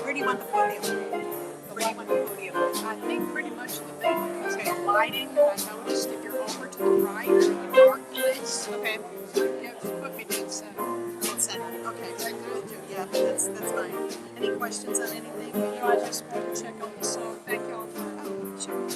Where do you want the podium? Where do you want the podium? I think pretty much the thing. Okay, lighting. I noticed if you're over to the right, the dark place. Okay. Yep. Put me dead center. Dead center. Okay. Right there. Yeah. That's fine. Any questions on anything? No, I just want to check on the song. Thank y'all for. Oh, sure.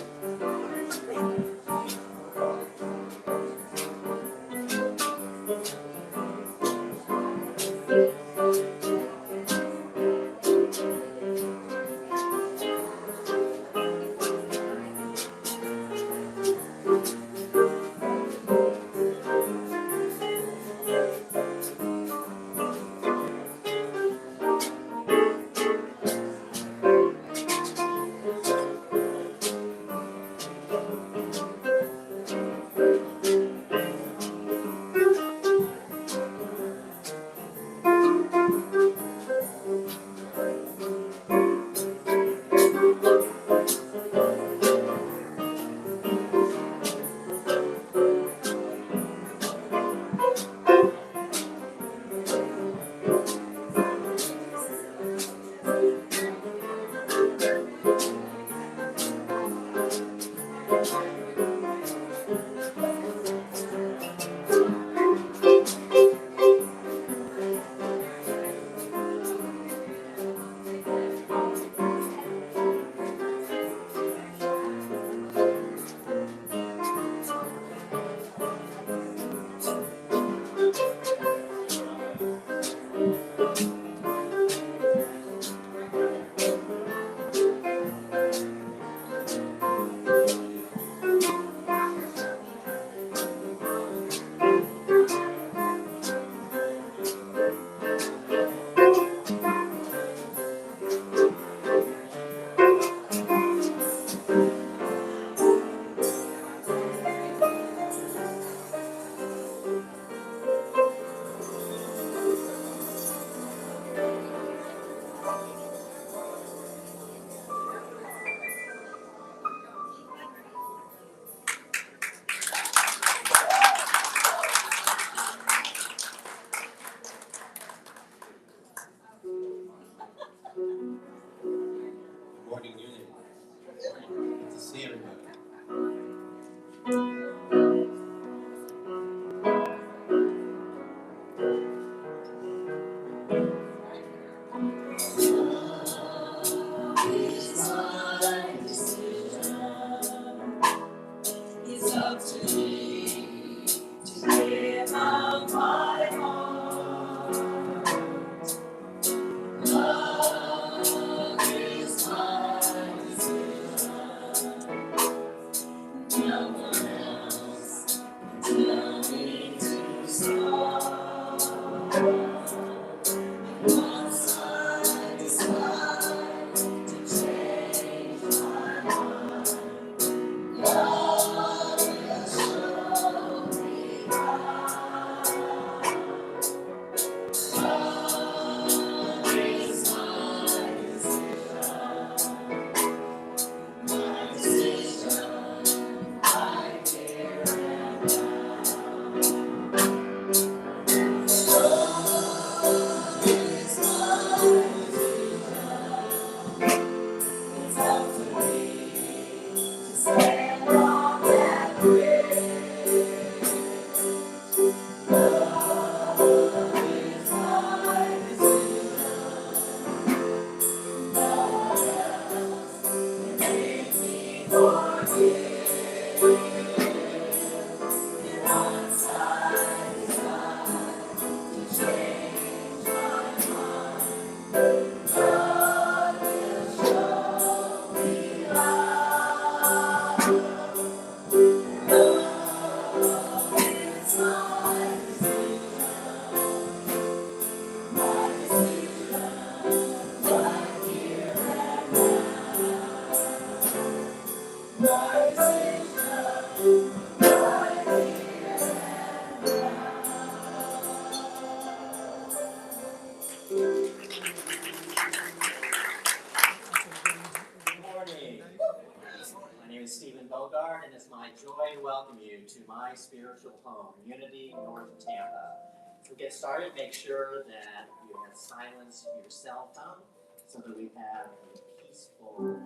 To my spiritual home, Unity, North Tampa. So get started, make sure that you have silenced your cell phone so that we have a peaceful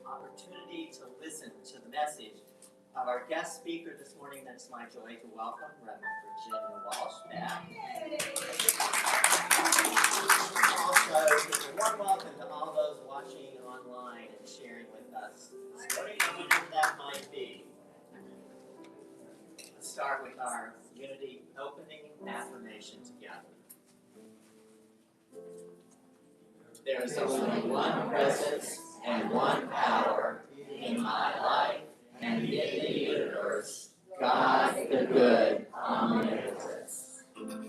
opportunity to listen to the message of our guest speaker this morning. That's my joy to welcome Reverend Virginia Walsh back. Also, give a warm welcome to all those watching online and sharing with us. Whatever that might be. Start with our Unity opening affirmation together. There is only one presence and one power in my life and in the universe, God the good, omnipotence.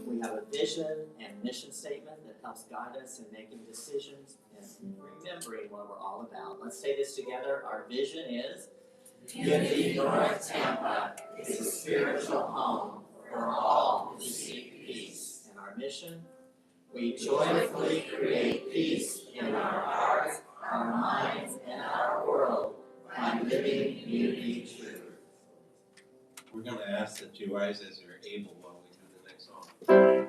We have a vision and mission statement that helps guide us in making decisions and remembering what we're all about. Let's say this together. Our vision is Unity North Tampa is a spiritual home for all who seek peace. And our mission, we joyfully create peace in our hearts, our minds, and our world by living unity truth. We're going to ask that you rise as you're able while we do the next song.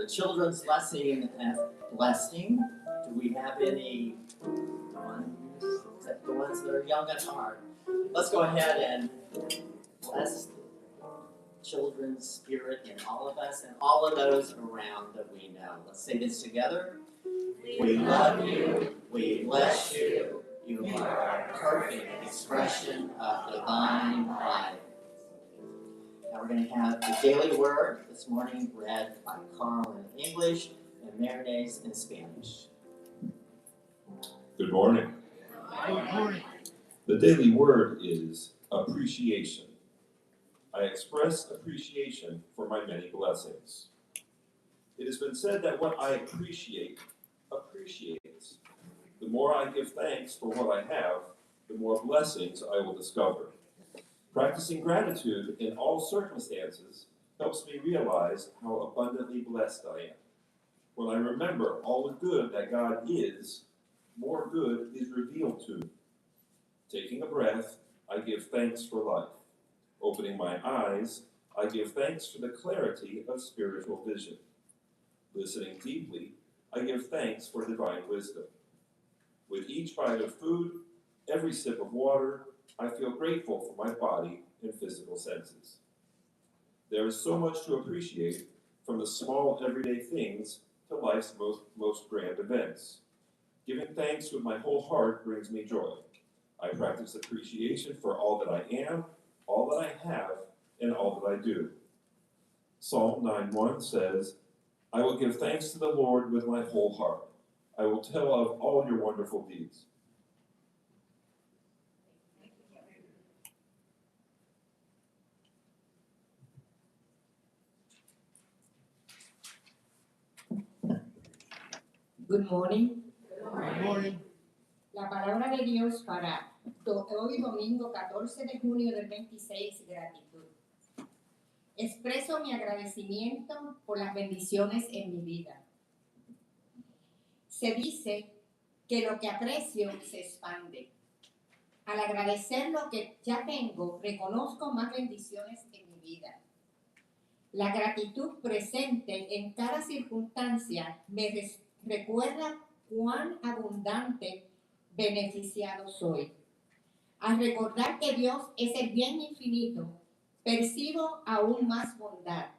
children's lesson and blessing. Do we have any ones, except the ones that are young at heart? Let's go ahead and bless the children's spirit in all of us and all of those around that we know. Let's say this together. We love you. We bless you. You are a perfect expression of divine life. Now we're going to have the daily word this morning read by Carl in English and Marinez in Spanish. Good morning. Good morning. The daily word is appreciation. I express appreciation for my many blessings. It has been said that what I appreciate appreciates. The more I give thanks for what I have, the more blessings I will discover. Practicing gratitude in all circumstances helps me realize how abundantly blessed I am. When I remember all the good that God is, more good is revealed to me. Taking a breath, I give thanks for life. Opening my eyes, I give thanks for the clarity of spiritual vision. Listening deeply, I give thanks for divine wisdom. With each bite of food, every sip of water, I feel grateful for my body and physical senses. There is so much to appreciate, from the small everyday things to life's most grand events. Giving thanks with my whole heart brings me joy. I practice appreciation for all that I am, all that I have, and all that I do. Psalm 9:1 says, I will give thanks to the Lord with my whole heart. I will tell of all your wonderful deeds. Good morning. Good morning. La palabra de Dios para hoy domingo 14 de junio del 26, gratitud. Expreso mi agradecimiento por las bendiciones en mi vida. Se dice que lo que aprecio se expande. Al agradecer lo que ya tengo, reconozco más bendiciones en mi vida. La gratitud presente en cada circunstancia me recuerda cuán abundante beneficiado soy. Al recordar que Dios es el bien infinito, percibo aún más bondad.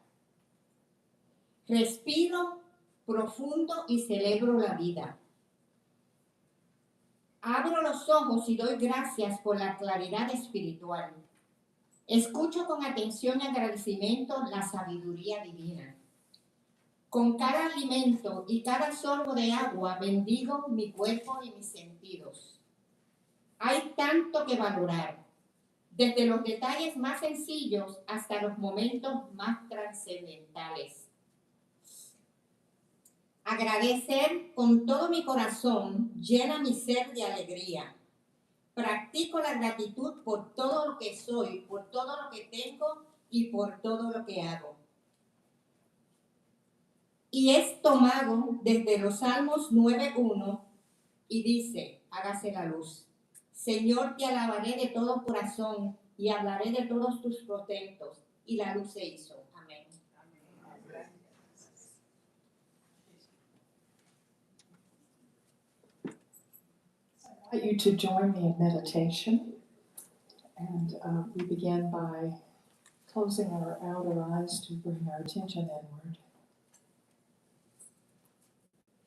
Respiro profundo y celebro la vida. Abro los ojos y doy gracias por la claridad espiritual. Escucho con atención y agradecimiento la sabiduría divina. Con cada alimento y cada sorbo de agua bendigo mi cuerpo y mis sentidos. Hay tanto que valorar, desde los detalles más sencillos hasta los momentos más trascendentales. Agradecer con todo mi corazón llena mi ser de alegría. Practico la gratitud por todo lo que soy, por todo lo que tengo y por todo lo que hago. Y es tomado desde los Salmos 9:1 y dice, hágase la luz. Señor, te alabaré de todo corazón y hablaré de todos tus portentos. Y la luz se hizo. Amén. I invite you to join me in meditation, and we begin by closing our outer eyes to bring our attention inward.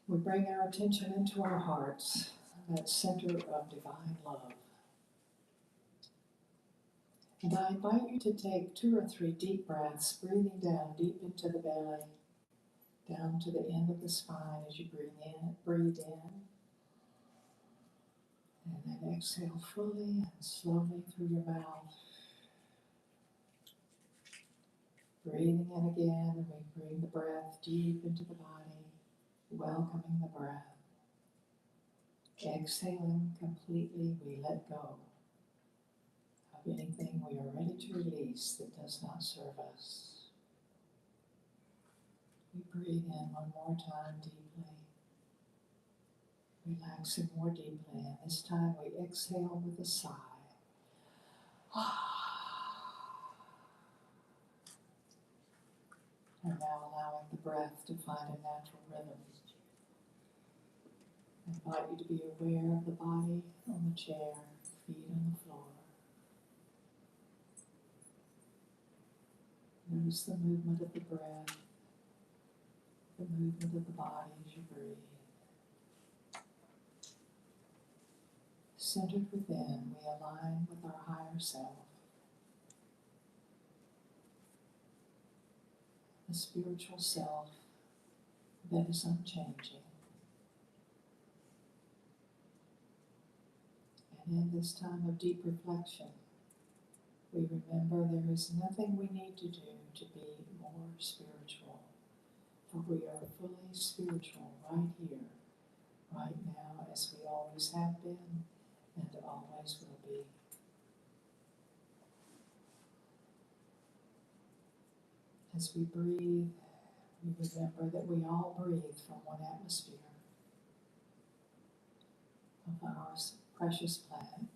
We bring our attention into our hearts, that center of divine love. And I invite you to take 2 or 3 deep breaths, breathing down deep into the belly, down to the end of the spine as you breathe in. And then exhale fully and slowly through your mouth. Breathing in again, and we bring the breath deep into the body, welcoming the breath. Exhaling completely, we let go of anything we are ready to release that does not serve us. We breathe in one more time deeply, relaxing more deeply, and this time we exhale with a sigh. And now allowing the breath to find a natural rhythm. I invite you to be aware of the body on the chair, feet on the floor. Notice the movement of the breath, the movement of the body as you breathe. Centered within, we align with our higher self, the spiritual self that is unchanging. And in this time of deep reflection, we remember there is nothing we need to do to be more spiritual, for we are fully spiritual right here, right now, as we always have been and always will be. As we breathe, we remember that we all breathe from one atmosphere of our precious planet.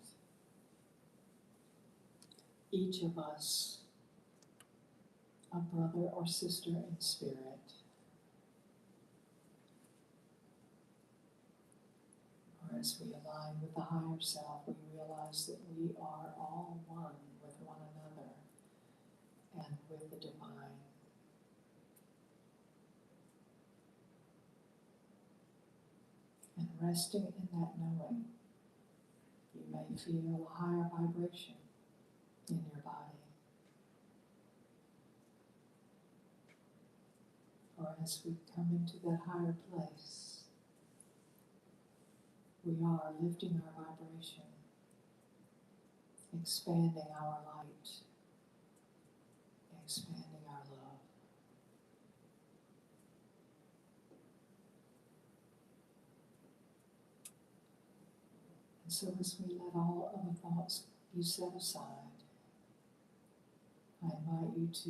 Each of us a brother or sister in spirit. Or as we align with the higher self, we realize that we are all one with one another and with the divine. And resting in that knowing, you may feel a higher vibration in your body. Or as we come into that higher place, we are lifting our vibration, expanding our light, expanding our love. And so as we let all other thoughts be set aside, I invite you to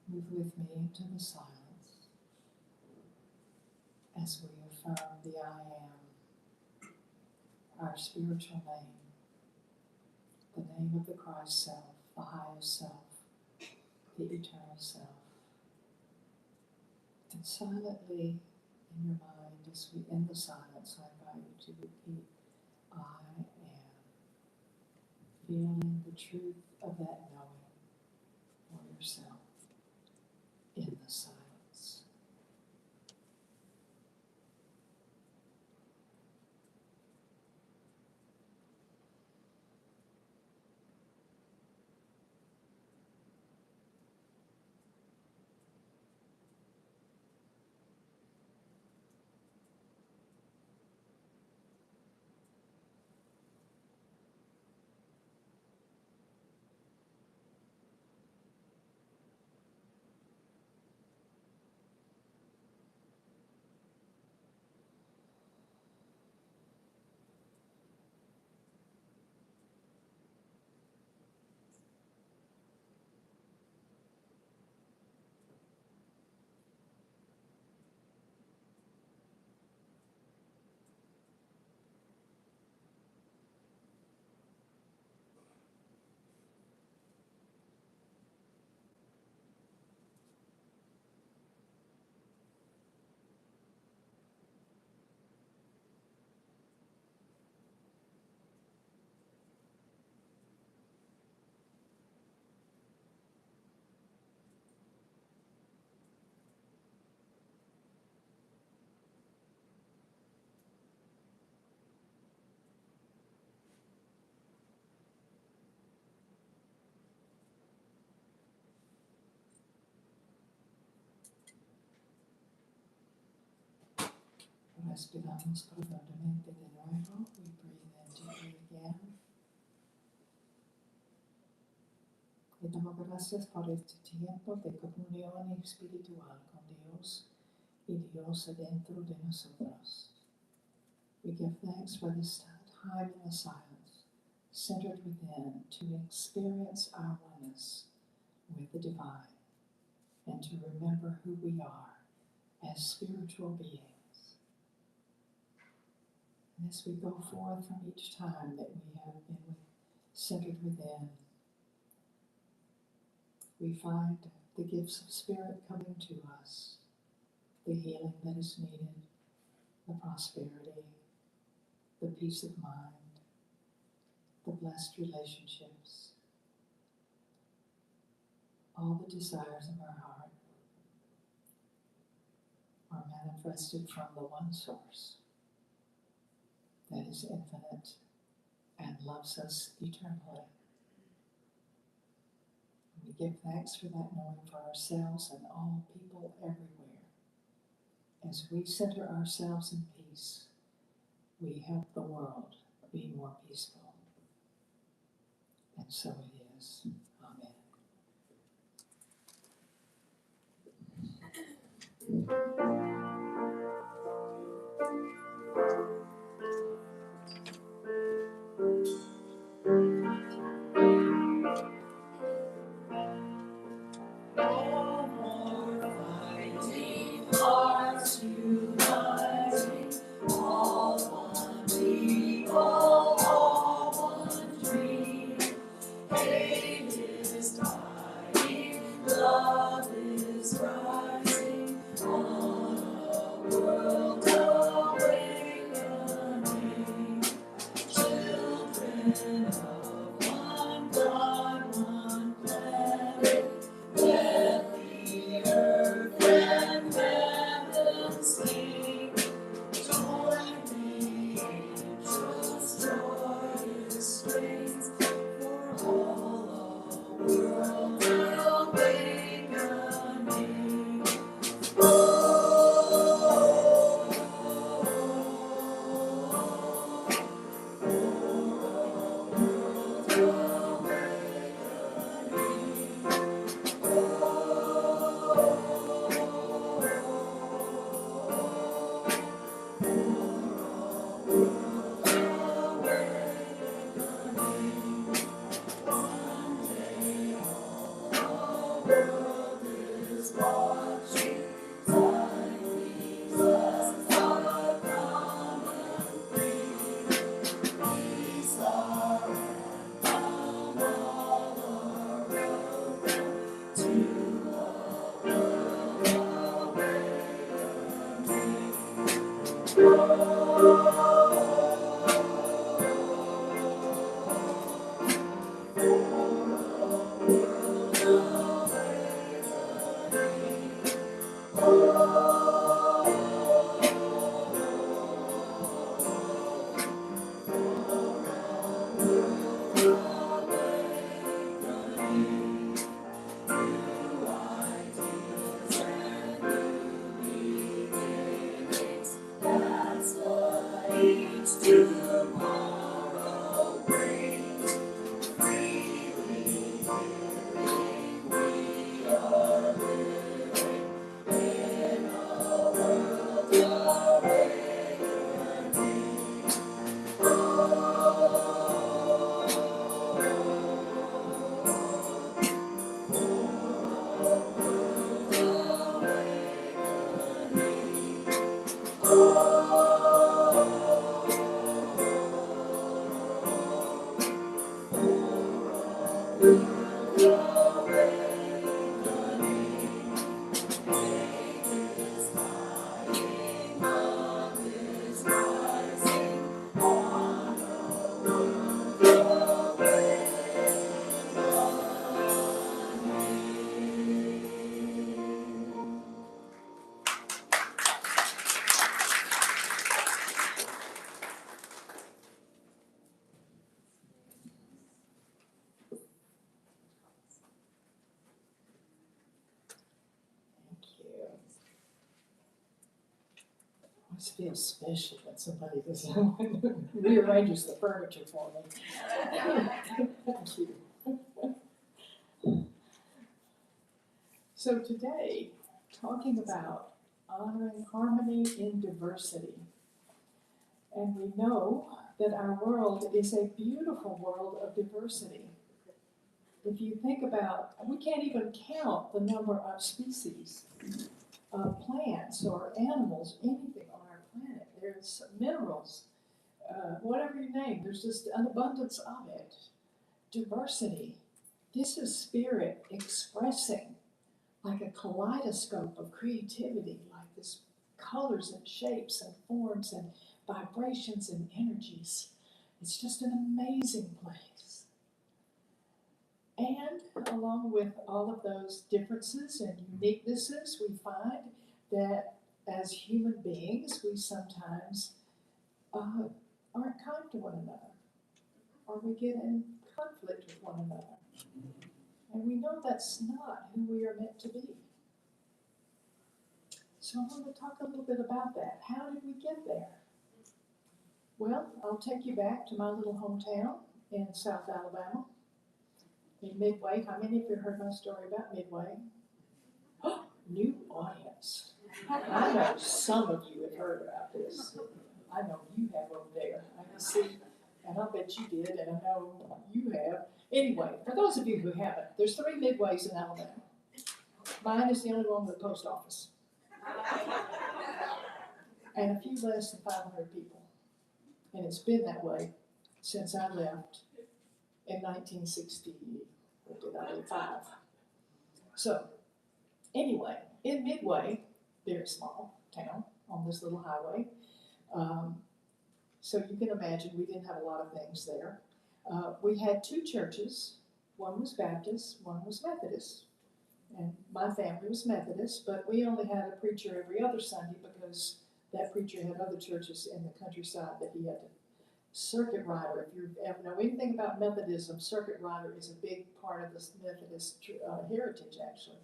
move with me into the silence as we affirm the I am, our spiritual name, the name of the Christ self, the highest self, the eternal self. And silently in your mind, as we end the silence, I invite you to repeat, I am, feeling the truth of that knowing for yourself in the silence. Respiramos profundamente de nuevo. We breathe in deeply again. Le damos gracias por este tiempo de comunión espiritual con Dios y Dios adentro de nosotros. We give thanks for this time in the silence, centered within, to experience our oneness with the divine and to remember who we are as spiritual beings. And as we go forth from each time that we have been centered within, we find the gifts of spirit coming to us the healing that is needed, the prosperity, the peace of mind, the blessed relationships, all the desires of our heart are manifested from the one source that is infinite and loves us eternally. We give thanks for that knowing for ourselves and all people everywhere. As we center ourselves in peace, we help the world be more peaceful. And so it is. Amen. No more fighting, hearts uniting, all one people, all one dream. Hate is dying, love is rising, on a world awakening. Children of one God, one planet, let the earth and heaven sing. Join the angels' joyous strains, for all a world awakening. That's what each tomorrow brings. Freely living, we are living in a world awakening. Thank you. I always feel special when somebody does rearranges the furniture for me. Thank you. So today, talking about honoring harmony in diversity. And we know that our world is a beautiful world of diversity. If you think about, we can't even count the number of species of plants or animals, anything on our planet. There's minerals, whatever you name, there's just an abundance of it. Diversity. This is spirit expressing like a kaleidoscope of creativity, like this colors and shapes and forms and vibrations and energies. It's just an amazing place. And along with all of those differences and uniquenesses, we find that as human beings, we sometimes aren't kind to one another, or we get in conflict with one another. And we know that's not who we are meant to be. So I want to talk a little bit about that. How did we get there? Well, I'll take you back to my little hometown in South Alabama, in Midway. How many of you heard my story about Midway? New audience. I know some of you have heard about this. I know you have over there. I can see, and I bet you did, and I know you have. Anyway, for those of you who haven't, there's 3 Midways in Alabama. Mine is the only one with a post office. And a few less than 500 people. And it's been that way since I left in 1965. So, anyway, in Midway, very small town on this little highway. So you can imagine we didn't have a lot of things there. We had 2 churches. One was Baptist, one was Methodist. And my family was Methodist, but we only had a preacher every other Sunday because that preacher had other churches in the countryside that he had to circuit rider. If you ever know anything about Methodism, circuit rider is a big part of this Methodist heritage, actually.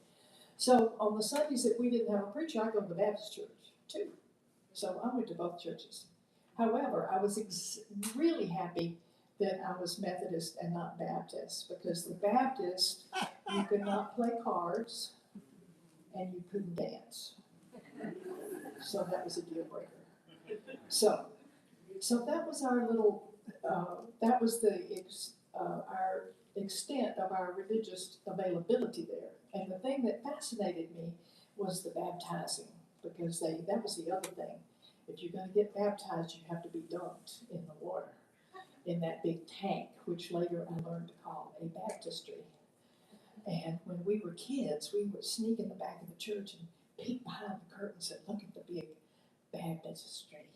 So on the Sundays that we didn't have a preacher, I go to the Baptist church too. So I went to both churches. However, I was really happy that I was Methodist and not Baptist, because the Baptist, you could not play cards and you couldn't dance. So that was a deal breaker. So that was our little, that was our extent of our religious availability there. And the thing that fascinated me was the baptizing, because that was the other thing. If you're going to get baptized, you have to be dunked in the water, in that big tank, which later I learned to call a baptistry. And when we were kids, we would sneak in the back of the church and peek behind the curtains and look at the big baptistry.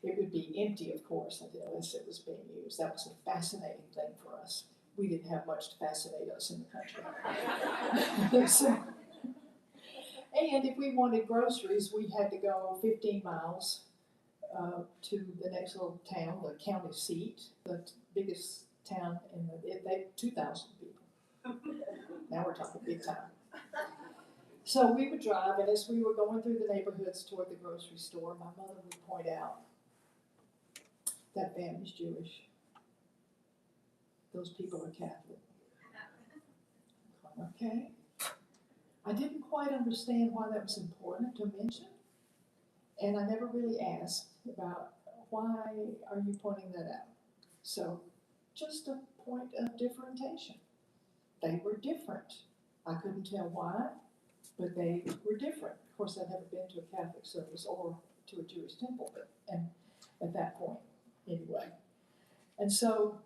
It would be empty, of course, unless it was being used. That was a fascinating thing for us. We didn't have much to fascinate us in the country. And if we wanted groceries, we had to go 15 miles to the next little town, the county seat, the biggest town in they 2,000 people. Now we're talking big time. So we would drive, and as we were going through the neighborhoods toward the grocery store, my mother would point out, that family's Jewish. Those people are Catholic. Okay. I didn't quite understand why that was important to mention, and I never really asked about why are you pointing that out. So, just a point of differentiation. They were different. I couldn't tell why, but they were different. Of course, I'd never been to a Catholic service or to a Jewish temple, and at that point, anyway. And so,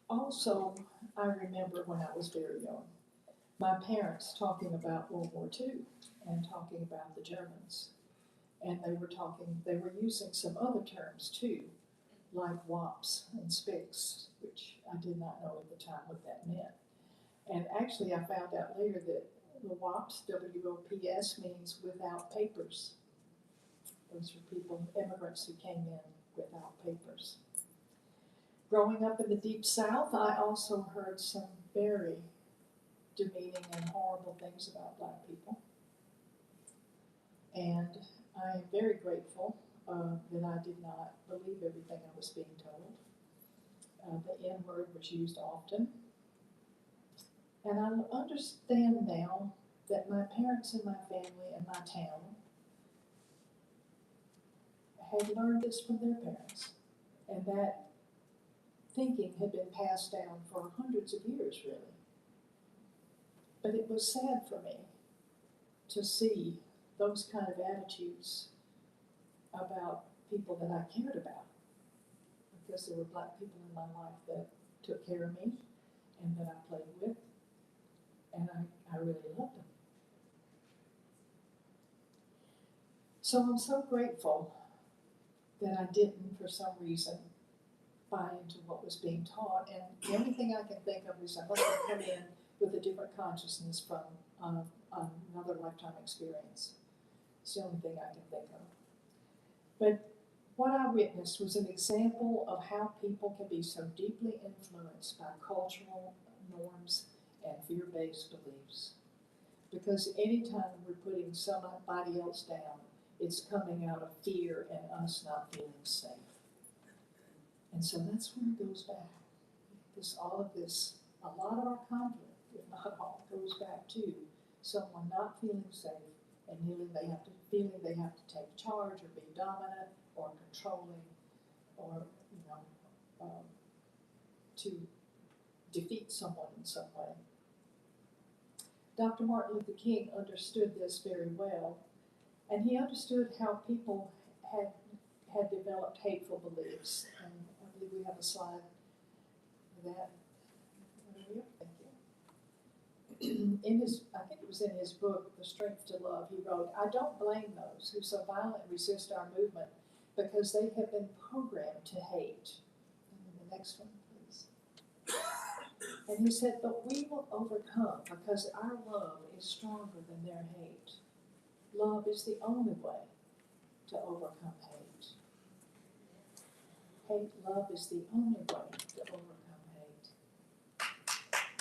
also, I remember when I was very young, my parents talking about World War II and talking about the Germans. And they were using some other terms too, like WOPs and SPICs, which I did not know at the time what that meant. And actually I found out later that the WOPs, W-O-P-S, means without papers. Those were people, immigrants who came in without papers. Growing up in the Deep South, I also heard some very demeaning and horrible things about Black people. And I am very grateful that I did not believe everything I was being told. The N-word was used often. And I understand now that my parents and my family and my town had learned this from their parents. And that thinking had been passed down for hundreds of years, really. But it was sad for me to see those kind of attitudes about people that I cared about, because there were Black people in my life that took care of me and that I played with, and I really loved them. So I'm so grateful that I didn't, for some reason, buy into what was being taught. And the only thing I can think of is I must have come in with a different consciousness from another lifetime experience. It's the only thing I can think of. But what I witnessed was an example of how people can be so deeply influenced by cultural norms and fear-based beliefs. Because anytime we're putting somebody else down, it's coming out of fear and us not feeling safe. And so that's where it goes back. All of this, a lot of our conflict, if not all, goes back to someone not feeling safe and feeling they have to take charge or be dominant or controlling or, to defeat someone in some way. Dr. Martin Luther King understood this very well, and he understood how people had developed hateful beliefs. And I believe we have a slide for that. Thank you. I think it was in his book, The Strength to Love, he wrote, "I don't blame those who so violently resist our movement because they have been programmed to hate." And the next one, please. And he said, "But we will overcome because our love is stronger than their hate. Love is the only way to overcome hate. Love is the only way to overcome hate."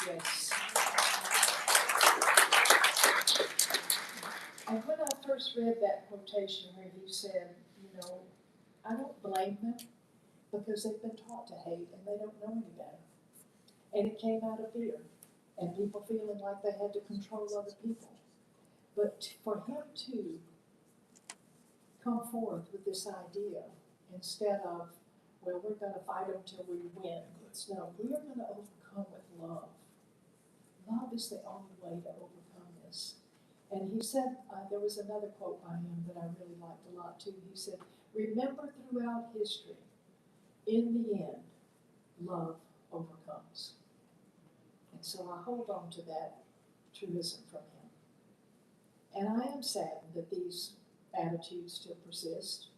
Yes. And when I first read that quotation where he said, I don't blame them because they've been taught to hate and they don't know any better. And it came out of fear and people feeling like they had to control other people. But for him to come forth with this idea instead of, well, we're going to fight them till we win. No, we are going to overcome with love. Love is the only way to overcome this. And he said, there was another quote by him that I really liked a lot too. He said, "Remember throughout history, in the end, love overcomes." And so I hold on to that truism from him. And I am saddened that these attitudes still persist.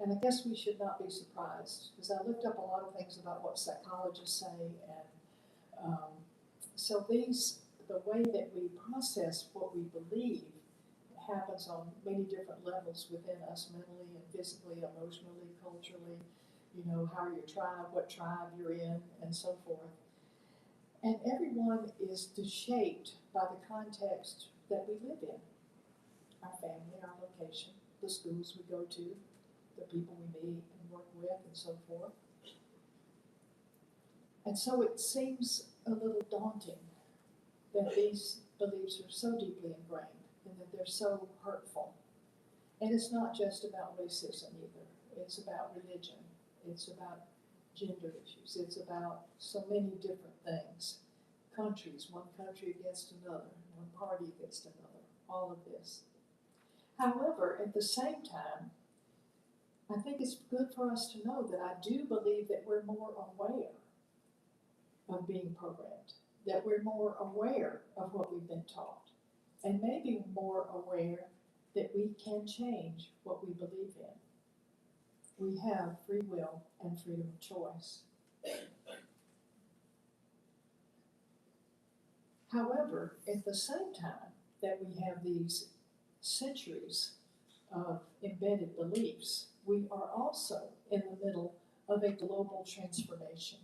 And I guess we should not be surprised, because I looked up a lot of things about what psychologists say, and so the way that we process what we believe happens on many different levels within us, mentally and physically, emotionally, culturally, how your tribe, what tribe you're in, and so forth. And everyone is shaped by the context that we live in. Our family, our location, the schools we go to, the people we meet and work with, and so forth. And so it seems a little daunting that these beliefs are so deeply ingrained and that they're so hurtful. And it's not just about racism either. It's about religion. It's about gender issues. It's about so many different things. Countries, one country against another, one party against another, all of this. However, at the same time, I think it's good for us to know that I do believe that we're more aware of being programmed, that we're more aware of what we've been taught, and maybe more aware that we can change what we believe in. We have free will and freedom of choice. However, at the same time that we have these centuries of embedded beliefs, we are also in the middle of a global transformation.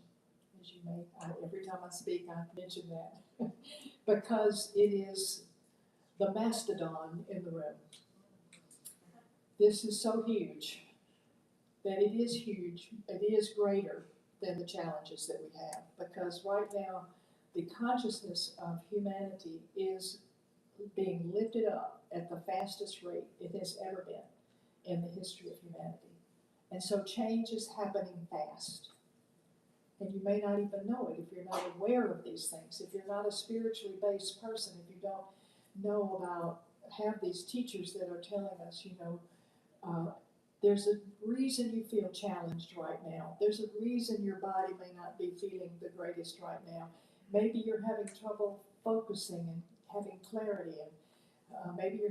As you may, every time I speak, I mention that, because it is the mastodon in the room. This is so huge that it is huge, it is greater than the challenges that we have, because right now the consciousness of humanity is being lifted up at the fastest rate it has ever been in the history of humanity. And so change is happening fast. And you may not even know it if you're not aware of these things, if you're not a spiritually based person, if you don't know about, have these teachers that are telling us, there's a reason you feel challenged right now. There's a reason your body may not be feeling the greatest right now. Maybe you're having trouble focusing and having clarity, and Maybe you're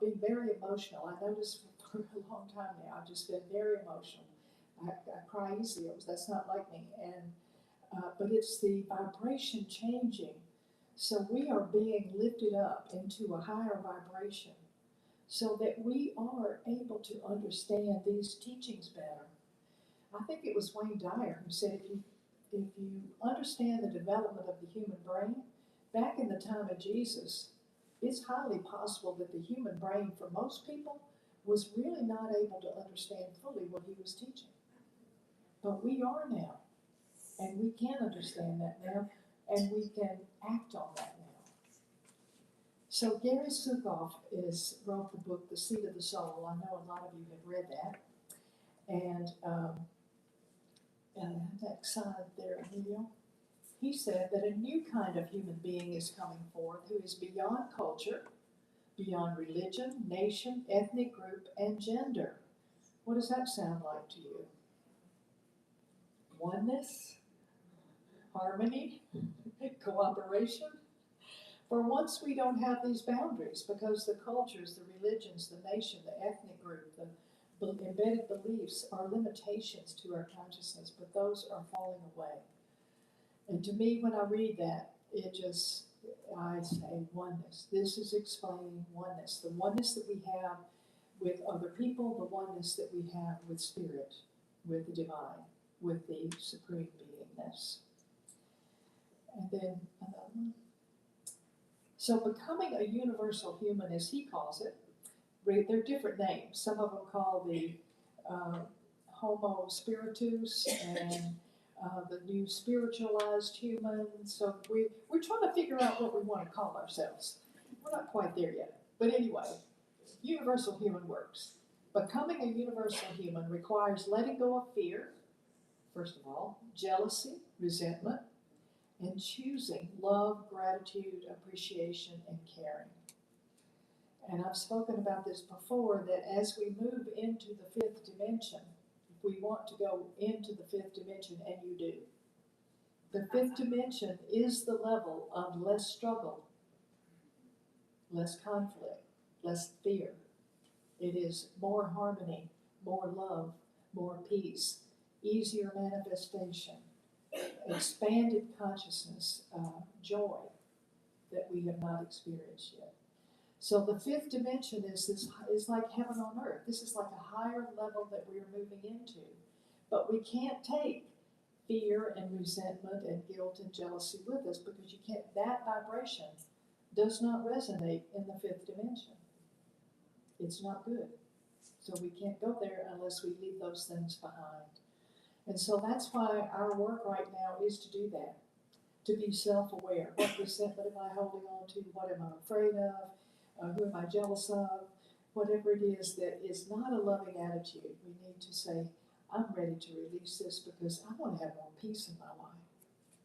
being very emotional. I noticed for a long time now, I've just been very emotional. I cry easily. That's not like me. But it's the vibration changing. So we are being lifted up into a higher vibration so that we are able to understand these teachings better. I think it was Wayne Dyer who said if you understand the development of the human brain, back in the time of Jesus, it's highly possible that the human brain for most people was really not able to understand fully what he was teaching. But we are now, and we can understand that now, and we can act on that now. So Gary Sukoff wrote the book, The Seat of the Soul. I know a lot of you have read that. And next side there, Emilio. He said that a new kind of human being is coming forth who is beyond culture, beyond religion, nation, ethnic group, and gender. What does that sound like to you? Oneness? Harmony? Cooperation? For once we don't have these boundaries because the cultures, the religions, the nation, the ethnic group, the embedded beliefs are limitations to our consciousness, but those are falling away. And to me, when I read that, I say oneness. This is explaining oneness. The oneness that we have with other people, the oneness that we have with spirit, with the divine, with the supreme beingness. And then another one. So becoming a universal human, as he calls it, they're different names. Some of them call the Homo spiritus and the new spiritualized human. So we're trying to figure out what we want to call ourselves. We're not quite there yet. But anyway, universal human works. Becoming a universal human requires letting go of fear, first of all, jealousy, resentment, and choosing love, gratitude, appreciation, and caring. And I've spoken about this before, that as we move into the fifth dimension, if we want to go into the fifth dimension, and you do, the fifth dimension is the level of less struggle, less conflict, less fear. It is more harmony, more love, more peace, easier manifestation, expanded consciousness, joy that we have not experienced yet. So the fifth dimension is like heaven on earth. This is like a higher level that we are moving into. But we can't take fear and resentment and guilt and jealousy with us, because you can't. That vibration does not resonate in the fifth dimension. It's not good. So we can't go there unless we leave those things behind. And so that's why our work right now is to do that, to be self-aware. What resentment am I holding on to? What am I afraid of? Who am I jealous of? Whatever it is that is not a loving attitude, we need to say, I'm ready to release this because I want to have more peace in my life.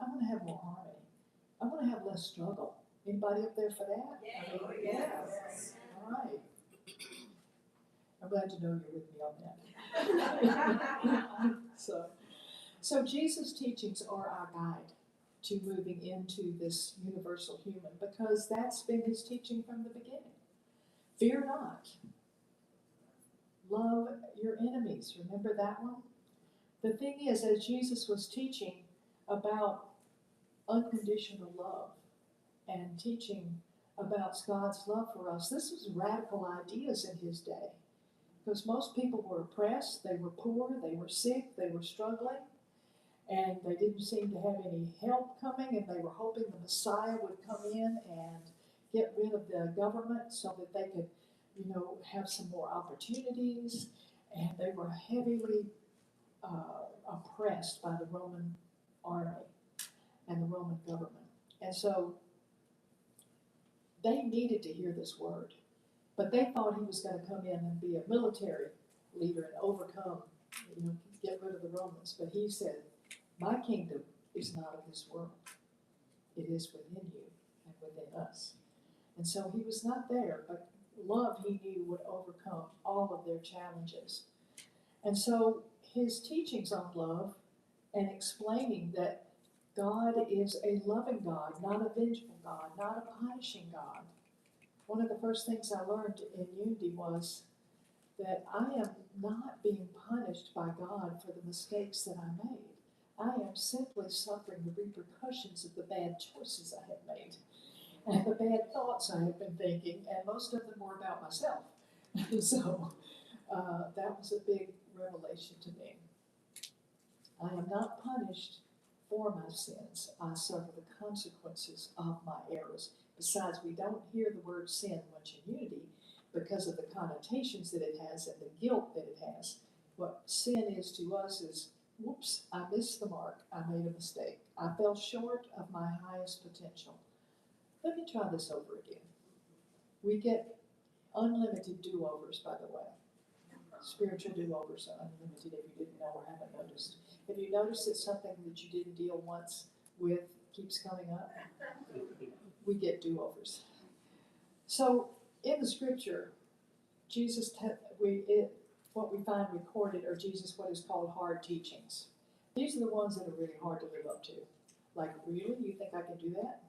I want to have more harmony. I want to have less struggle. Anybody up there for that? Yes. All right. I'm glad to know you're with me on that. So Jesus' teachings are our guide to moving into this universal human, because that's been his teaching from the beginning. Fear not. Love your enemies. Remember that one? The thing is, as Jesus was teaching about unconditional love and teaching about God's love for us, this was radical ideas in his day. Because most people were oppressed, they were poor, they were sick, they were struggling, and they didn't seem to have any help coming, and they were hoping the Messiah would come in and get rid of the government so that they could, have some more opportunities. And they were heavily oppressed by the Roman army and the Roman government. And so they needed to hear this word. But they thought he was going to come in and be a military leader and overcome, get rid of the Romans. But he said, my kingdom is not of this world. It is within you and within us. And so he was not there, but love, he knew, would overcome all of their challenges. And so his teachings on love and explaining that God is a loving God, not a vengeful God, not a punishing God, One of the first things I learned in unity was that I am not being punished by God for the mistakes that I made. I am simply suffering the repercussions of the bad choices I have made and the bad thoughts I have been thinking, and most of them were about myself. So that was a big revelation to me. I am not punished for my sins. I suffer the consequences of my errors. Besides, we don't hear the word sin much in unity because of the connotations that it has and the guilt that it has. What sin is to us is, whoops, I missed the mark. I made a mistake. I fell short of my highest potential. Let me try this over again. We get unlimited do-overs, by the way. Spiritual do-overs are unlimited if you didn't know or haven't noticed. Have you noticed that something that you didn't deal once with keeps coming up? We get do-overs. So in the scripture, what we find recorded are Jesus' what is called hard teachings. These are the ones that are really hard to live up to. Like, really? You think I can do that?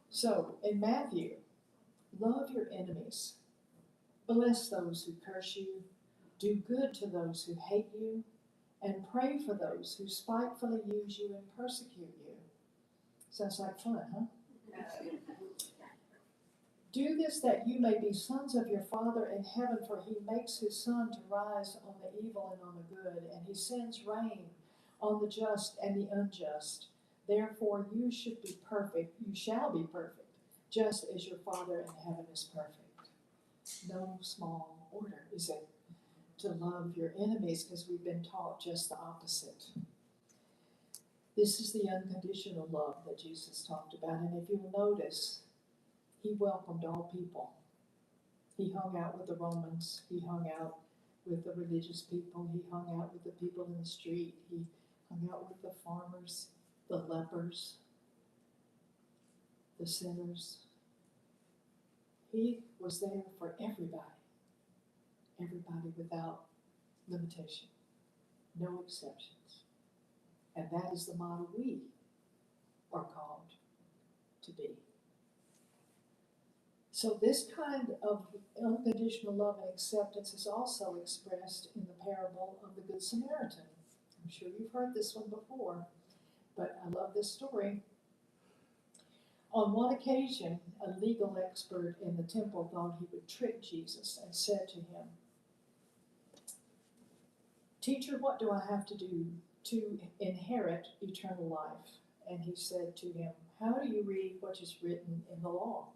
So in Matthew, love your enemies. Bless those who curse you. Do good to those who hate you. And pray for those who spitefully use you and persecute you. Sounds like fun, huh? Do this that you may be sons of your Father in heaven, for he makes his sun to rise on the evil and on the good, and he sends rain on the just and the unjust. Therefore you should be perfect, you shall be perfect, just as your Father in heaven is perfect. No small order, is it? To love your enemies, because we've been taught just the opposite. This is the unconditional love that Jesus talked about, and if you'll notice, he welcomed all people. He hung out with the Romans, he hung out with the religious people, he hung out with the people in the street, he hung out with the farmers, the lepers, the sinners. He was there for everybody without limitation, no exceptions. And that is the model we are called to be. So this kind of unconditional love and acceptance is also expressed in the parable of the Good Samaritan. I'm sure you've heard this one before, but I love this story. On one occasion, a legal expert in the temple thought he would trick Jesus and said to him, "Teacher, what do I have to do to inherit eternal life?" And he said to him, "How do you read what is written in the law?"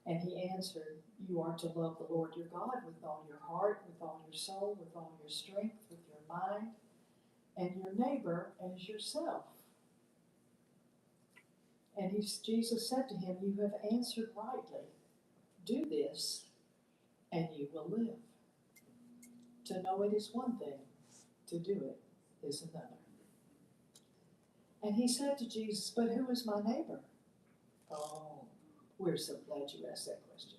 And he answered, "You are to love the Lord your God with all your heart, with all your soul, with all your strength, with your mind, and your neighbor as yourself." And Jesus said to him, "You have answered rightly. Do this, and you will live." To know it is one thing, to do it is another. And he said to Jesus, "But who is my neighbor?" Oh, we're so glad you asked that question.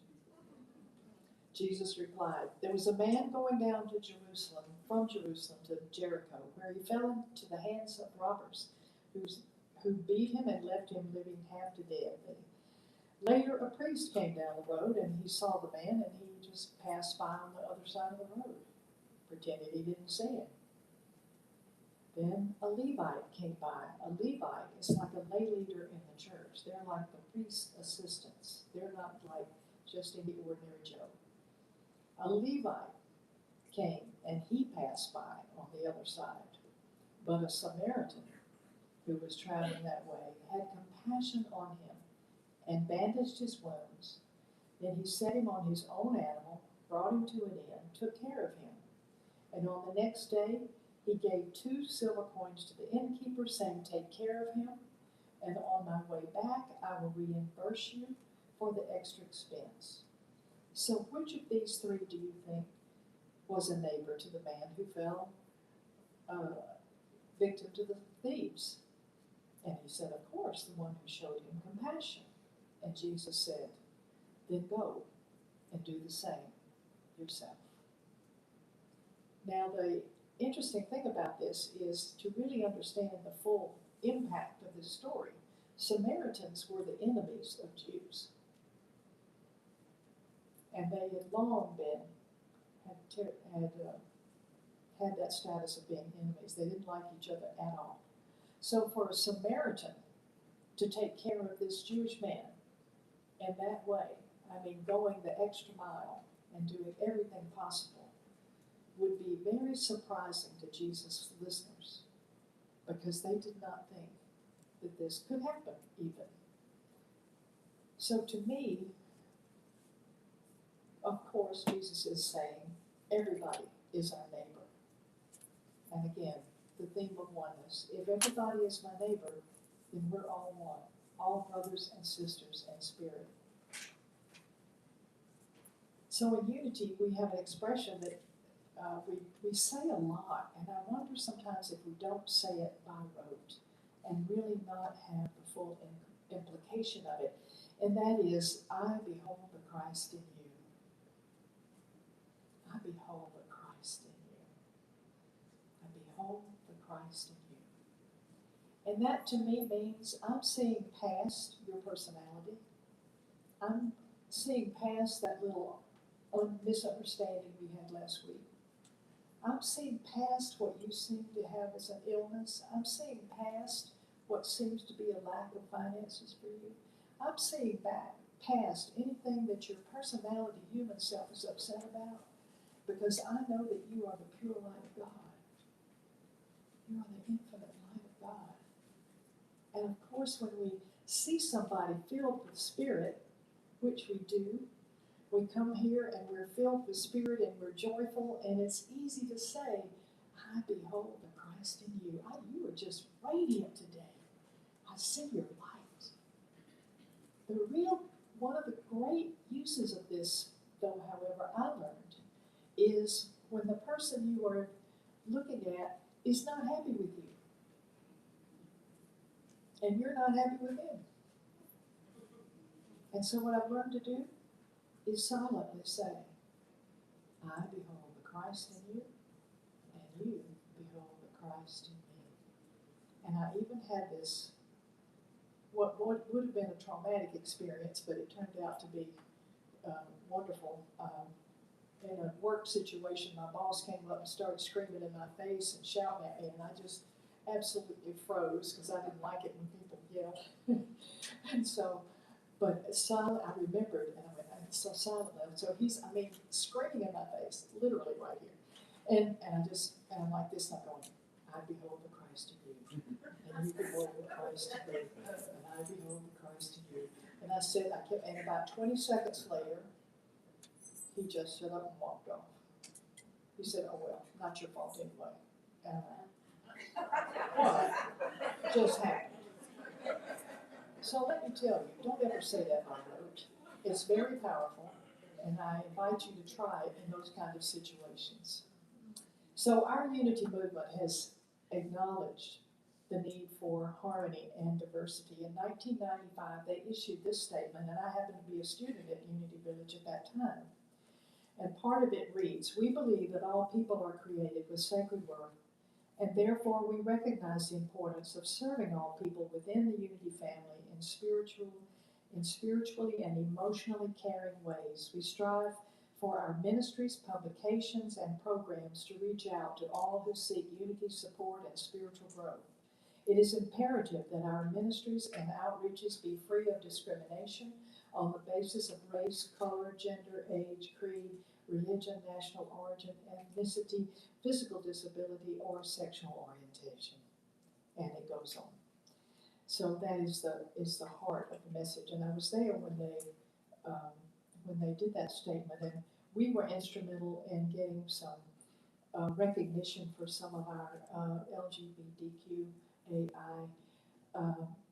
Jesus replied, "There was a man going down to Jerusalem, from Jerusalem to Jericho, where he fell into the hands of robbers, who beat him and left him living half to death. Later, a priest came down the road, and he saw the man, and he just passed by on the other side of the road, pretended he didn't see him. Then a Levite came by. A Levite is like a lay leader in the church. They're like the priest's assistants. They're not like just any ordinary Joe. A Levite came, and he passed by on the other side. But a Samaritan who was traveling that way had compassion on him and bandaged his wounds. Then he set him on his own animal, brought him to an inn, took care of him. And on the next day, he gave 2 silver coins to the innkeeper, saying, "Take care of him, and on my way back I will reimburse you for the extra expense." So which of these 3 do you think was a neighbor to the man who fell victim to the thieves? And he said, of course, the one who showed him compassion. And Jesus said, "Then go and do the same yourself." Now, the interesting thing about this is to really understand the full impact of this story. Samaritans were the enemies of Jews. and they had long been had that status of being enemies. They didn't like each other at all. So for a Samaritan to take care of this Jewish man in that way, I mean, going the extra mile and doing everything possible, would be very surprising to Jesus' listeners, because they did not think that this could happen even. So to me, of course, Jesus is saying everybody is our neighbor. And again, the theme of oneness. If everybody is my neighbor, then we're all one, all brothers and sisters in spirit. So in unity, we have an expression that we say a lot, and I wonder sometimes if we don't say it by rote and really not have the full implication of it. And that is, I behold the Christ in you. I behold the Christ in you. I behold the Christ in you. And that to me means I'm seeing past your personality. I'm seeing past that little misunderstanding we had last week. I'm seeing past what you seem to have as an illness. I'm seeing past what seems to be a lack of finances for you. I'm seeing back past anything that your personality, human self, is upset about, because I know that you are the pure light of God. You are the infinite light of God. And of course, when we see somebody filled with Spirit, which we do, we come here and we're filled with Spirit and we're joyful, and it's easy to say, I behold the Christ in you. You are just radiant today. I see your light. One of the great uses of this, though, however, I learned, is when the person you are looking at is not happy with you. And you're not happy with them. And so what I've learned to do is silently say, I behold the Christ in you, and you behold the Christ in me. And I even had this, what would have been a traumatic experience, but it turned out to be wonderful. In a work situation, my boss came up and started screaming in my face and shouting at me, and I just absolutely froze because I didn't like it when people yelled. And so, but silent, I remembered, and I went, so silently. So he's, screaming in my face, literally right here. And I'm like this, and I'm going, I behold the Christ in you, and you behold the Christ in me, and I behold the Christ in you. And and about 20 seconds later, he just stood up and walked off. He said, oh well, not your fault anyway. And what just happened? So let me tell you, don't ever say that by rote. It's very powerful, and I invite you to try it in those kind of situations. So our unity movement has acknowledged the need for harmony and diversity. In 1995, they issued this statement, and I happened to be a student at Unity Village at that time. And part of it reads, we believe that all people are created with sacred worth, and therefore we recognize the importance of serving all people within the Unity family in spiritually and emotionally caring ways. We strive for our ministries, publications, and programs to reach out to all who seek unity, support, and spiritual growth. It is imperative that our ministries and outreaches be free of discrimination on the basis of race, color, gender, age, creed, religion, national origin, ethnicity, physical disability, or sexual orientation. And it goes on. So that is the heart of the message. And I was there when they did that statement, and we were instrumental in getting some recognition for some of our LGBTQAI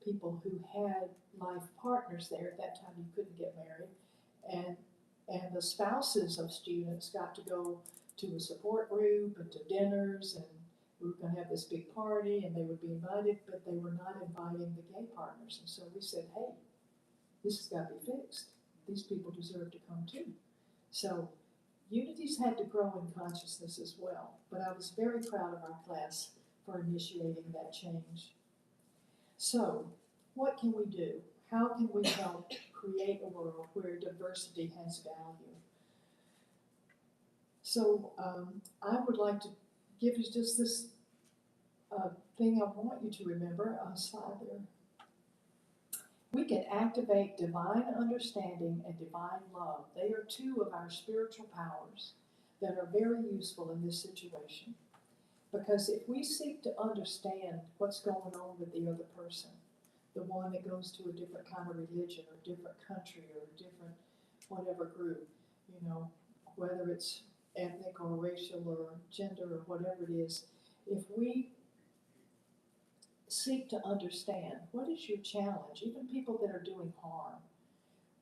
people who had life partners there. At that time, you couldn't get married, and the spouses of students got to go to a support group and to dinners, and we were going to have this big party, and they would be invited, but they were not inviting the gay partners. And so we said, hey, this has got to be fixed. These people deserve to come too. So unity's had to grow in consciousness as well, but I was very proud of our class for initiating that change. So what can we do? How can we help create a world where diversity has value? So I would like to give you just this thing I want you to remember. Slide there. We can activate divine understanding and divine love. They are two of our spiritual powers that are very useful in this situation. Because if we seek to understand what's going on with the other person, the one that goes to a different kind of religion or different country or different whatever group, you know, whether it's ethnic or racial or gender or whatever it is, if we seek to understand what is your challenge, even people that are doing harm,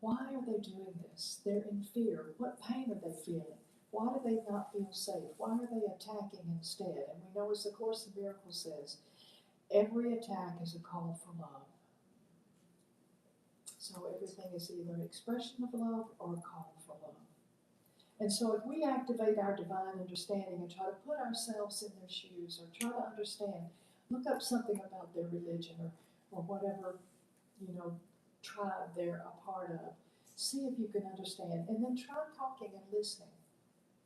why are they doing this? They're in fear. What pain are they feeling? Why do they not feel safe? Why are they attacking instead? And we know, as the Course in Miracles says, every attack is a call for love. So everything is either an expression of love or a call for love. And so if we activate our divine understanding and try to put ourselves in their shoes or try to understand, look up something about their religion or whatever, you know, tribe they're a part of, see if you can understand, and then try talking and listening.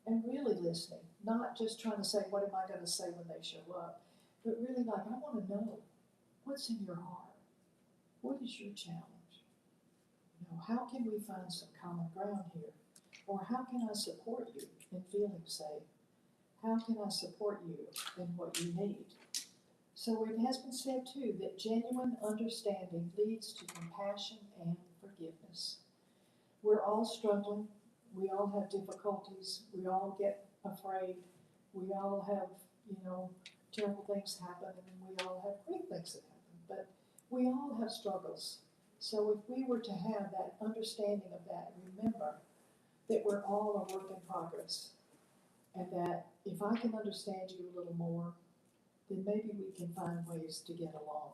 And really listening, not just trying to say, what am I going to say when they show up, but really like, I want to know what's in your heart. What is your challenge? You know, how can we find some common ground here? Or how can I support you in feeling safe? How can I support you in what you need? So it has been said too that genuine understanding leads to compassion and forgiveness. We're all struggling. We all have difficulties. We all get afraid. We all have, you know, terrible things happen, and we all have great things that happen. But we all have struggles. So if we were to have that understanding of that, remember that we're all a work in progress. And that if I can understand you a little more, then maybe we can find ways to get along.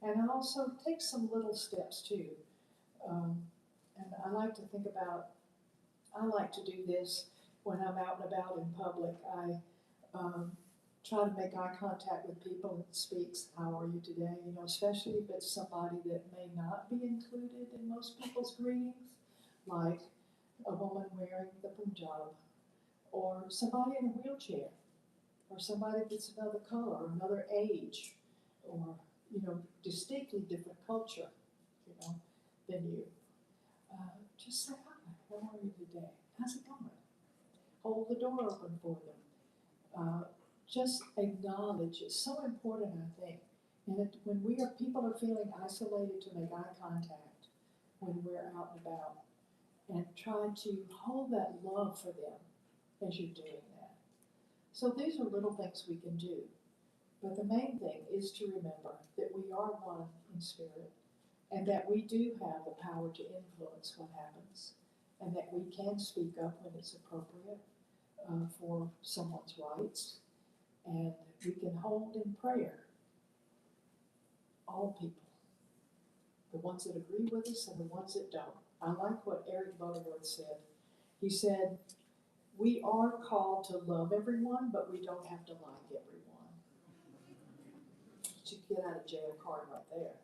And also take some little steps too. And I like to think about, I like to do this when I'm out and about in public. I try to make eye contact with people that speaks, how are you today? You know, especially if it's somebody that may not be included in most people's greetings, like a woman wearing the punjab, or somebody in a wheelchair, or somebody that's another color, or another age, or, you know, distinctly different culture, you know, than you. Just say, hi, how are you today? How's it going? Hold the door open for them. Just acknowledge. It's so important, I think. And when people are feeling isolated, to make eye contact when we're out and about, and try to hold that love for them as you're doing that. So these are little things we can do. But the main thing is to remember that we are one in spirit, and that we do have the power to influence what happens, and that we can speak up when it's appropriate for someone's rights, and we can hold in prayer all people, the ones that agree with us and the ones that don't. I like what Eric Butterworth said. He said, we are called to love everyone, but we don't have to like everyone. You get out of jail card right there.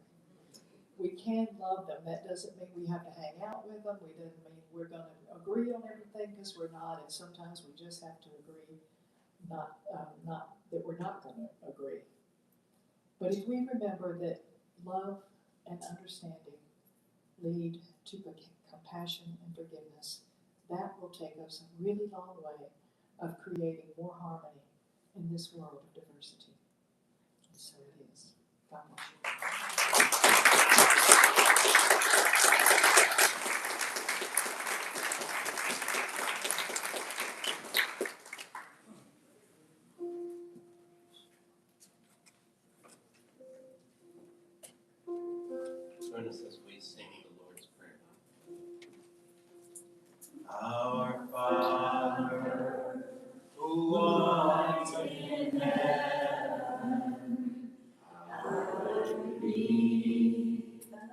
We can love them. That doesn't mean we have to hang out with them. We doesn't mean we're going to agree on everything, because we're not. And sometimes we just have to agree, not that we're not going to agree. But if we remember that love and understanding lead to compassion and forgiveness, that will take us a really long way of creating more harmony in this world of diversity. And so it is. God bless you. Join us as we sing the Lord's Prayer. Our Father, who art in heaven, hallowed be thy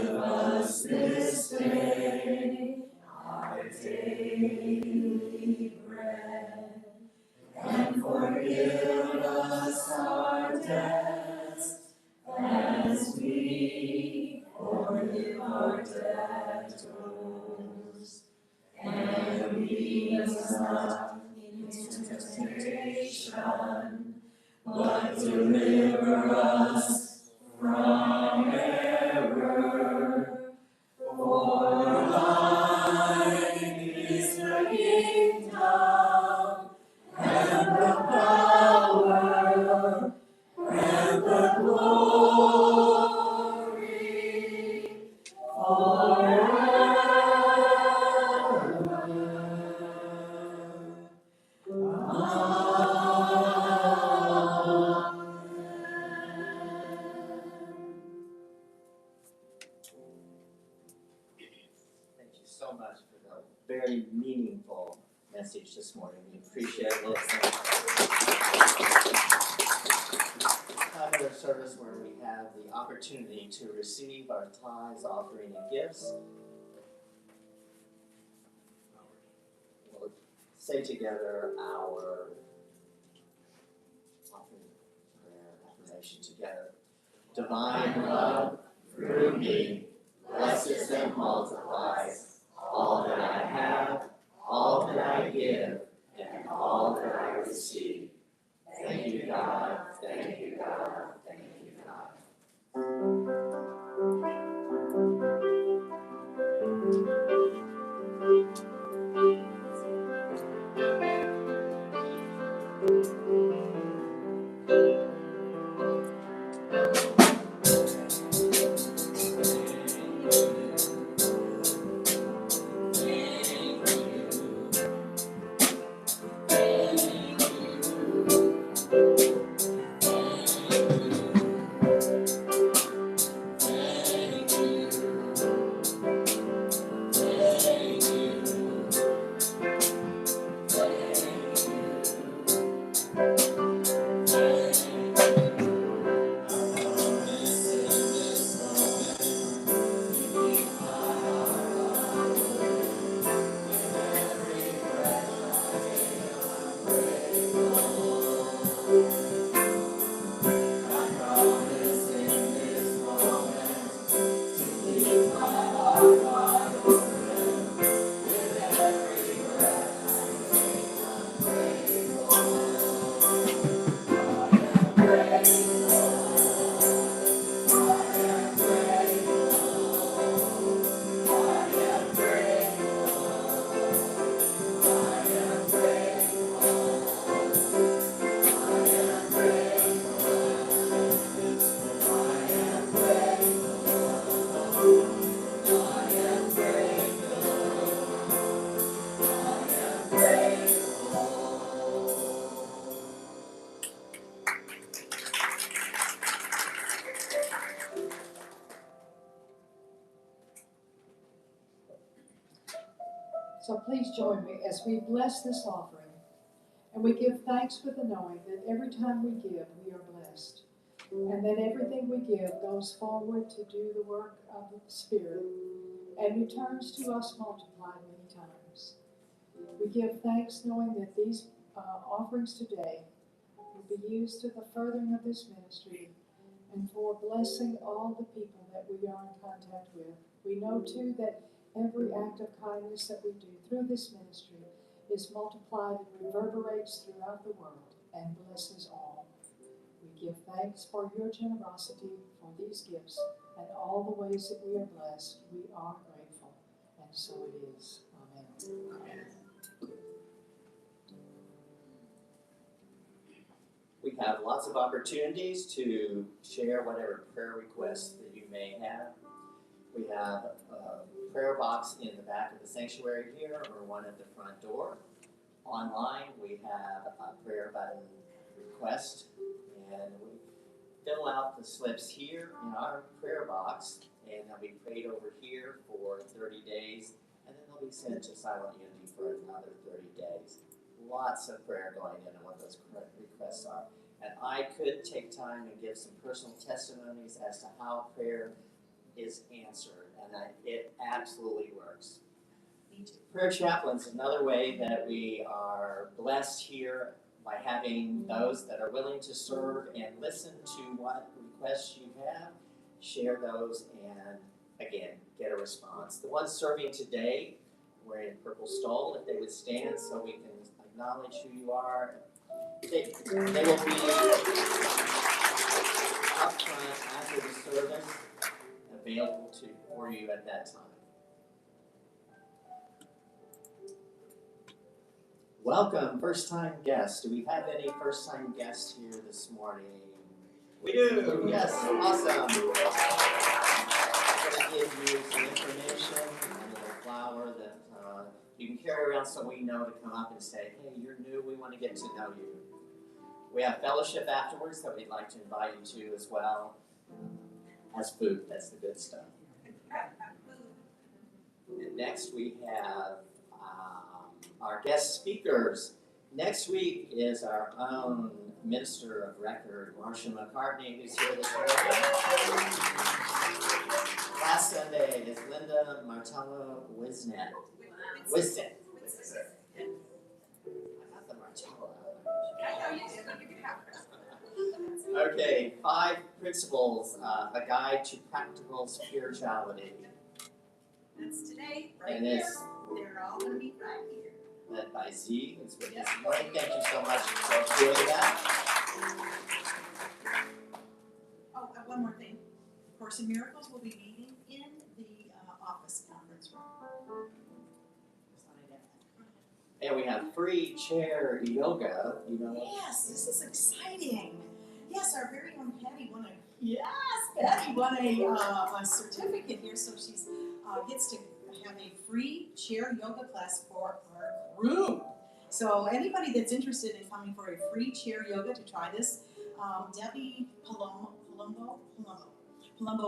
Give us this day our daily bread, and forgive us our debts as we forgive our debtors. And lead us not into temptation, but deliver us from error. For thine is the kingdom, and the power, and the glory, forever. Thank you so much for the very meaningful message this morning. We appreciate it. Time of our service where we have the opportunity to receive our tithes, offering, and gifts. We'll say together our offering, prayer, affirmation together. Divine love, through me, blesses and multiplies all that I have, all that I give, and all that I receive. Thank you, God. Thank you, God. Thank you, God. So please join me as we bless this offering. And we give thanks with the knowing that every time we give, we are blessed. And that everything we give goes forward to do the work of the Spirit and returns to us multiplied many times. We give thanks knowing that these offerings today will be used to the furthering of this ministry and for blessing all the people that we are in contact with. We know too that every act of kindness that we do through this ministry is multiplied and reverberates throughout the world and blesses all. We give thanks for your generosity for these gifts and all the ways that we are blessed. We are grateful, and so it is. Amen. Amen. We have lots of opportunities to share whatever prayer requests that you may have. We have a prayer box in the back of the sanctuary here or one at the front door. Online, we have a prayer button request, and we fill out the slips here in our prayer box, and they'll be prayed over here for 30 days, and then they'll be sent to Silent Unity for another 30 days. Lots of prayer going in on what those requests are. And I could take time and give some personal testimonies as to how prayer is answered, and it absolutely works. Prayer chaplains is another way that we are blessed here by having those that are willing to serve and listen to what requests you have, share those, and again, get a response. The ones serving today, wearing purple stole, if they would stand so we can acknowledge who you are. They will be up front after the service, available for you at that time. Welcome, first-time guests. Do we have any first-time guests here this morning? We do. Yes, awesome. I'm going to give you some information, a little flower that you can carry around so we know to come up and say, hey, you're new, we want to get to know you. We have fellowship afterwards that we'd like to invite you to as well. As food, that's the good stuff. And next we have our guest speakers. Next week is our own minister of record, Walsh McCartney, who's here this morning. Last Sunday is Linda Martello Wisnet. Wisnet. I got the Martello out. I know you did, but you can have it. Okay, 5 principles, a guide to practical spirituality. That's today, right And here. it's They're all gonna be right here. led by Z, who's with us this morning. Thank you so much for doing that. Oh, one more thing. Course in Miracles will be meeting in the office conference room. Just thought I'd add that. And we have free chair yoga, you know. Yes, this is exciting. Yes, our very own Patty won a certificate here, so she's gets to have a free chair yoga class for our group. So anybody that's interested in coming for a free chair yoga to try this, Debbie Palumbo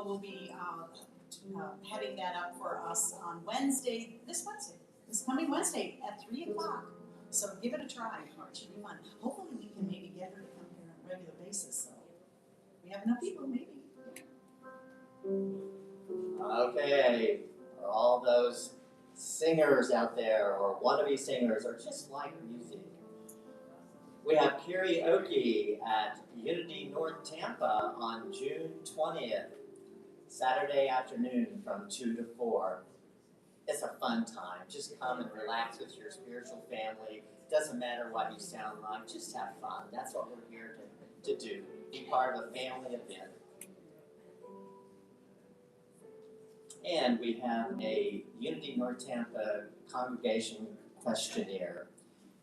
will be heading that up for us on this coming Wednesday at 3 o'clock. So give it a try, it should be fun. Hopefully we can maybe get her to come here on a regular basis, so we have enough people, maybe. Okay, for all those singers out there or wannabe singers or just like music. We have karaoke at Unity North Tampa on June 20th, Saturday afternoon from 2 to 4. It's a fun time. Just come and relax with your spiritual family. Doesn't matter what you sound like, just have fun. That's what we're here to do. Be part of a family event. And we have a Unity North Tampa congregation questionnaire.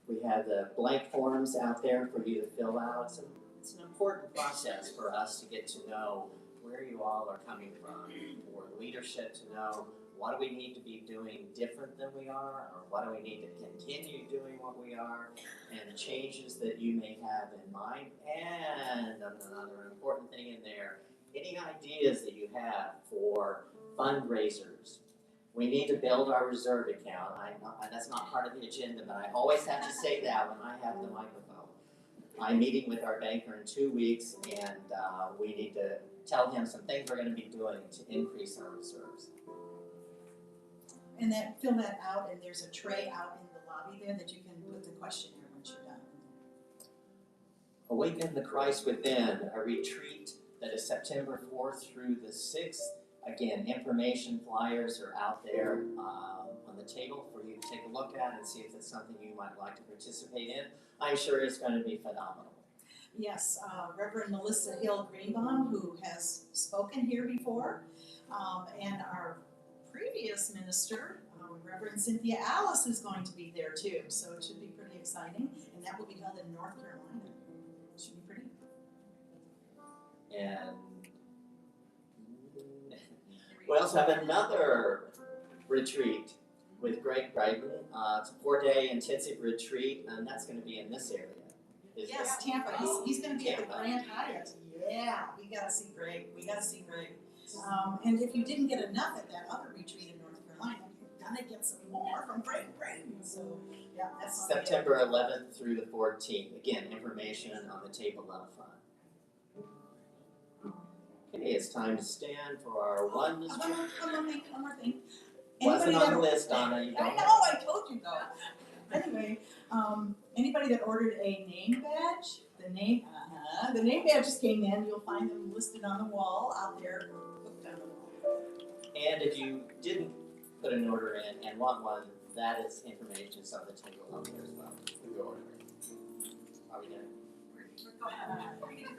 We have the blank forms out there for you to fill out. It's an important process for us to get to know where you all are coming from, for leadership to know what do we need to be doing different than we are, or what do we need to continue doing what we are, and the changes that you may have in mind. And another important thing in there, any ideas that you have for fundraisers. We need to build our reserve account. That's not part of the agenda, but I always have to say that when I have the microphone. I'm meeting with our banker in 2 weeks, and we need to tell him some things we're going to be doing to increase our reserves. And then fill that out, and there's a tray out in the lobby there that you can put the questionnaire once you're done. Awaken the Christ Within, a retreat that is September 4th through the 6th. Again, information flyers are out there on the table for you to take a look at and see if it's something you might like to participate in. I'm sure it's going to be phenomenal. Yes, Reverend Melissa Hill Greenbaum, who has spoken here before, and our previous minister, Reverend Cynthia Alice, is going to be there too. So it should be pretty exciting, and that will be held in North Carolina. It should be pretty. And we also have another retreat with Greg Brighton. It's a 4-day intensive retreat, and that's going to be in this area. Yes, Tampa. He's going to be at the Grand Hyatt. Yeah, we got to see Greg. And if you didn't get enough at that other retreat in North Carolina, you're going to get some more from Greg Brighton. So, yeah, that's September 11th through the 14th. Again, information on the table up front. Okay, it's time to stand for our oneness. One more thing. Wasn't Anybody on that- the list, Donna, you I don't. know, I told you though. Anyway, anybody that ordered a name badge, the name badges came in, you'll find them listed on the wall out there, hooked on the wall. And if you didn't put an order in and want one, that is information on the table out there as well. You can go order it. Are we done?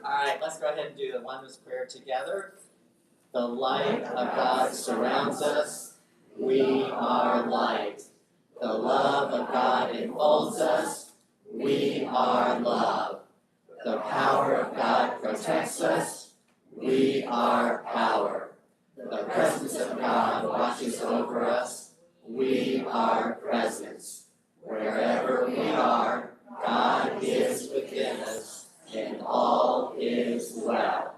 All right, let's go ahead and do the oneness prayer together. The light of God surrounds us. We are light. The love of God enfolds us. We are love. The power of God protects us. We are power. The presence of God watches over us. We are presence. Wherever we are, God is within us, and all is well.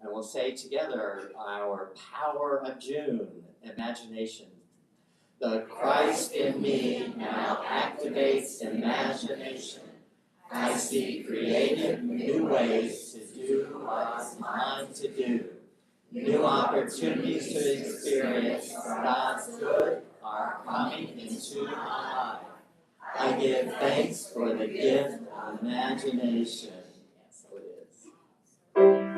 And we'll say together our power of June, imagination. The Christ in me now activates imagination. I see creative new ways to do what's mine to do. New opportunities to experience God's good are coming into my life. I give thanks for the gift of imagination. Yes, so it is.